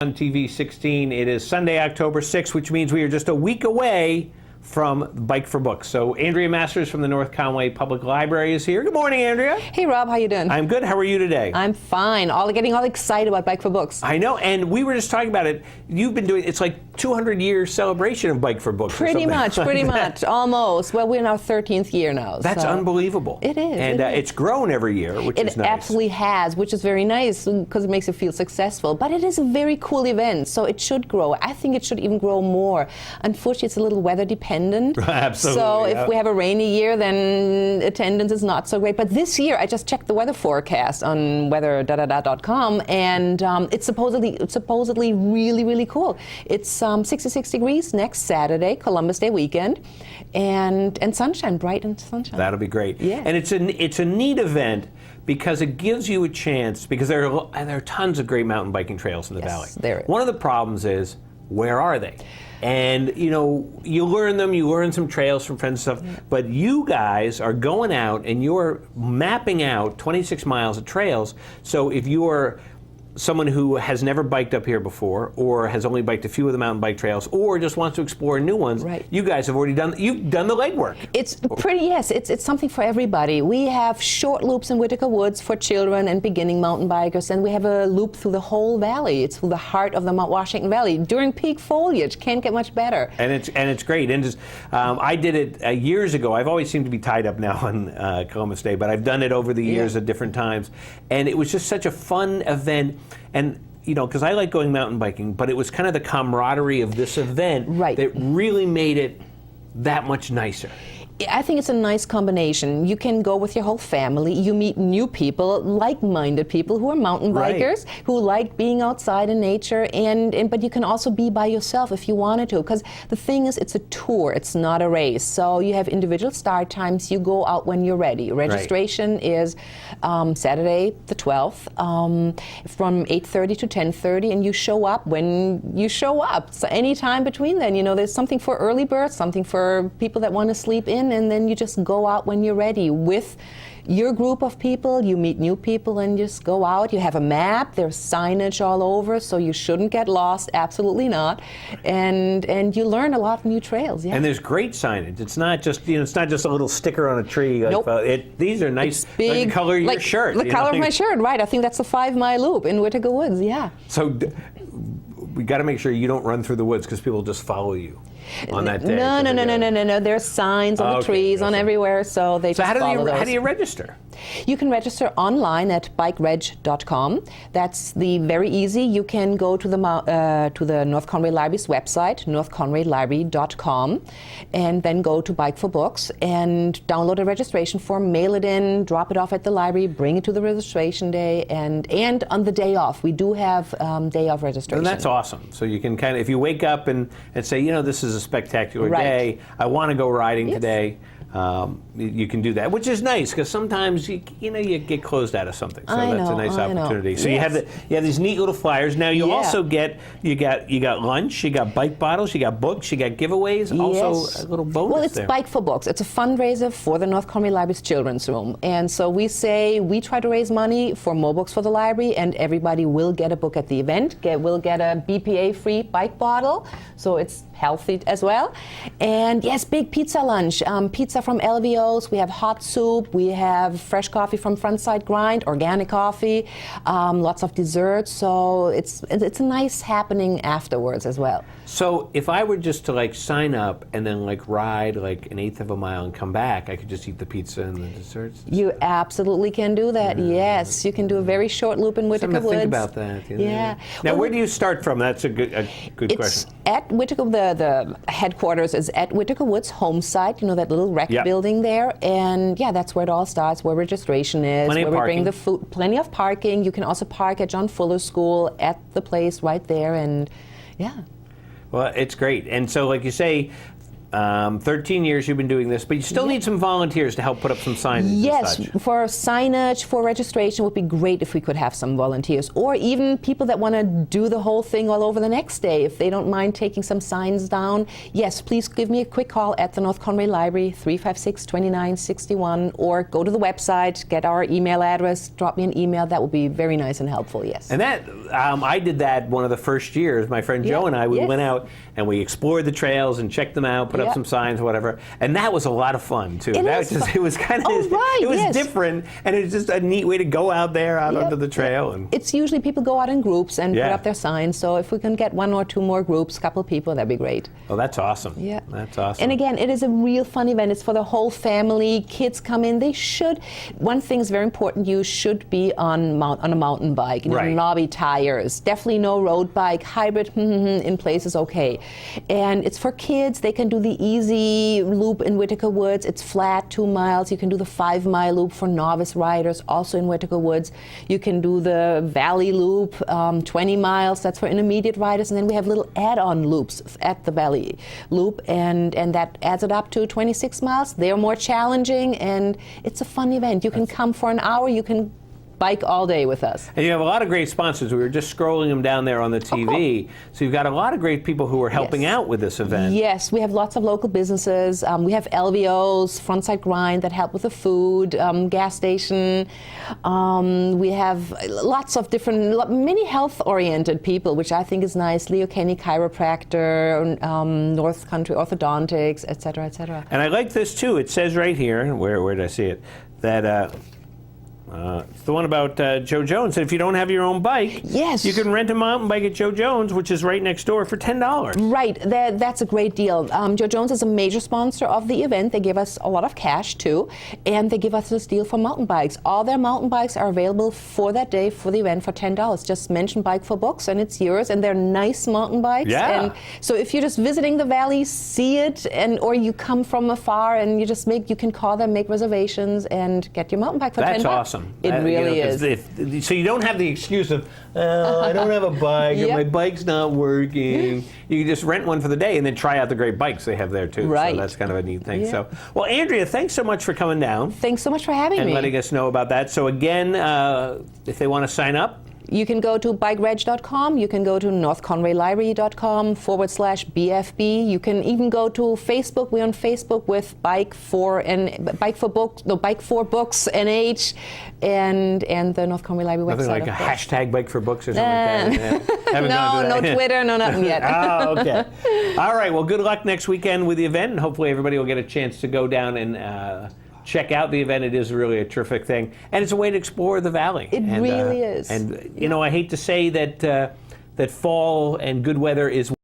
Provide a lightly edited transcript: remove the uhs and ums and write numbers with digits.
On TV 16, it is Sunday, October 6th, which means we are just a week away from Bike for Books. So Andrea Masters from the North Conway Public Library is here. Good morning, Andrea. Hey, Rob. How you doing? I'm good. How are you today? I'm fine. Getting all excited about Bike for Books. I know, and we were just talking about it. You've been doing, it's like 200-year celebration of Bike for Books. Pretty much, almost. Well, we're in our 13th year now. That's unbelievable. It is. And it's grown every year, which is nice. It absolutely has, which is very nice because it makes it feel successful. But it is a very cool event, so it should grow. I think it should even grow more. Unfortunately, it's a little weather dependent. Absolutely. So if we have a rainy year, then attendance is not so great. But this year, I just checked the weather forecast on weather.com, and it's supposedly really, really cool. It's 66 degrees next Saturday, Columbus Day weekend, and sunshine, bright and sunshine. That'll be great. Yeah. And it's a neat event because it gives you a chance, because there are tons of great mountain biking trails in the valley. There is. One of the problems is, where are they? And you learn some trails from friends and stuff, but you guys are going out and you're mapping out 26 miles of trails. So if you are someone who has never biked up here before, or has only biked a few of the mountain bike trails, or just wants to explore new ones, right. You guys have already you've done the legwork. It's it's something for everybody. We have short loops in Whitaker Woods for children and beginning mountain bikers, and we have a loop through the whole valley. It's through the heart of the Mount Washington Valley during peak foliage. Can't get much better. And it's great. And just, I did it years ago. I've always seemed to be tied up now on Columbus Day, but I've done it over the years at different times, and it was just such a fun event. And because I like going mountain biking, but it was kind of the camaraderie of this event that really made it that much nicer. I think it's a nice combination. You can go with your whole family. You meet new people, like-minded people who are mountain bikers, who like being outside in nature, but you can also be by yourself if you wanted to. Because the thing is, it's a tour. It's not a race. So you have individual start times. You go out when you're ready. Registration is Saturday the 12th from 8:30 to 10:30, and you show up when you show up. So any time between then, there's something for early birds, something for people that want to sleep in. And then you just go out when you're ready with your group of people. You meet new people and just go out. You have a map. There's signage all over, so you shouldn't get lost. Absolutely not. And you learn a lot of new trails. Yeah. And there's great signage. It's not just it's not just a little sticker on a tree. Like, nope. These are nice. It's big, like the color of your shirt. The color of my shirt. Right. I think that's a 5-mile loop in Whitaker Woods. Yeah. So we got to make sure you don't run through the woods because people just follow you on that day. No. There's signs on the trees, on everywhere, so they just follow those. How do you register? You can register online at bikereg.com. That's very easy. You can go to the North Conway Library's website, northconwaylibrary.com, and then go to Bike for Books and download a registration form, mail it in, drop it off at the library, bring it to the registration day, and on the day off. We do have day off registration. And that's awesome. So you can kind of, if you wake up and say, this is a spectacular day, I want to go riding today, you can do that, which is nice because sometimes you get closed out of something. So that's a nice opportunity. So you have these neat little flyers. Now you also get you got lunch, you got bike bottles, you got books, you got giveaways. Also a little bonus. Well, it's Bike for Books. It's a fundraiser for the North Conway Library's Children's Room, and so we try to raise money for more books for the library, and everybody will get a book at the event. Will get a BPA-free bike bottle, so it's healthy as well. And yes, big pizza lunch. Pizza from LVO's. We have hot soup. We have fresh coffee from Frontside Grind, organic coffee, lots of desserts. So it's a nice happening afterwards as well. So if I were just to sign up and then ride an eighth of a mile and come back, I could just eat the pizza and the desserts? You absolutely can do that. Yes, you can do a very short loop in Whitaker Woods. Think about that. Yeah. Now, where do you start from? That's a good question. It's at Whitaker. The headquarters is at Whitaker Woods home site. That little rec building there, and that's where it all starts. Where registration is. Plenty of parking. We bring the food. Plenty of parking. You can also park at John Fuller School at the place right there, and Well, it's great. And so, like you say, 13 years you've been doing this, but you still need some volunteers to help put up some signage and Yes, such. for signage, for registration, would be great if we could have some volunteers, or even people that want to do the whole thing all over the next day, if they don't mind taking some signs down. Yes, please give me a quick call at the North Conway Library, 356-2961, or go to the website, get our email address, drop me an email. That would be very nice and helpful, yes. And that, I did that one of the first years. My friend Joe and I, we went out and we explored the trails and checked them out, put up some signs, whatever. And that was a lot of fun, too. It was kind of, it was different, and it was just a neat way to go out there, onto the trail. And it's usually people go out in groups and put up their signs, so if we can get 1 or 2 more groups, a couple of people, that'd be great. Oh, that's awesome. Yeah. That's awesome. And again, it is a real fun event. It's for the whole family. Kids come in. They should, one thing is very important, you should be on a mountain bike, knobby tires. Definitely no road bike. Hybrid in place is okay. And it's for kids. They can do the easy loop in Whitaker Woods. It's flat, 2 miles. You can do the 5-mile loop for novice riders, also in Whitaker Woods. You can do the Valley Loop, 20 miles. That's for intermediate riders. And then we have little add-on loops at the Valley Loop, and that adds it up to 26 miles. They're more challenging, and it's a fun event. You can come for an hour. You can bike all day with us. And you have a lot of great sponsors. We were just scrolling them down there on the TV. So you've got a lot of great people who are helping out with this event. Yes, we have lots of local businesses. We have LVOs, Frontside Grind, that help with the food, gas station. We have lots of different, many health-oriented people, which I think is nice. Leo Kenny Chiropractor, North Country Orthodontics, et cetera, et cetera. And I like this too. It says right here, where did I see it? That it's the one about Joe Jones. If you don't have your own bike, you can rent a mountain bike at Joe Jones, which is right next door, for $10. Right, that's a great deal. Joe Jones is a major sponsor of the event. They give us a lot of cash too, and they give us this deal for mountain bikes. All their mountain bikes are available for that day for the event for $10. Just mention Bike for Books and it's yours, and they're nice mountain bikes. Yeah. And so if you're just visiting the valley, see it, or you come from afar and you can call them, make reservations, and get your mountain bike for $10. That's awesome. It really is. So you don't have the excuse of, I don't have a bike, or my bike's not working. You can just rent one for the day and then try out the great bikes they have there too. Right. So that's kind of a neat thing. So, well, Andrea, thanks so much for coming down. Thanks so much for having me. And letting us know about that. So again, if they want to sign up, you can go to bikereg.com. You can go to northconwaylibrary.com/BFB. You can even go to Facebook. We're on Facebook with Bike for Books NH, and the North Conway Library website. Nothing like a hashtag Bike for Books or something like that. No Twitter, no nothing yet. Oh, okay. All right. Well, good luck next weekend with the event, and hopefully everybody will get a chance to go down and check out the event. It is really a terrific thing, and it's a way to explore the valley. It really is. And you know, I hate to say that that fall and good weather is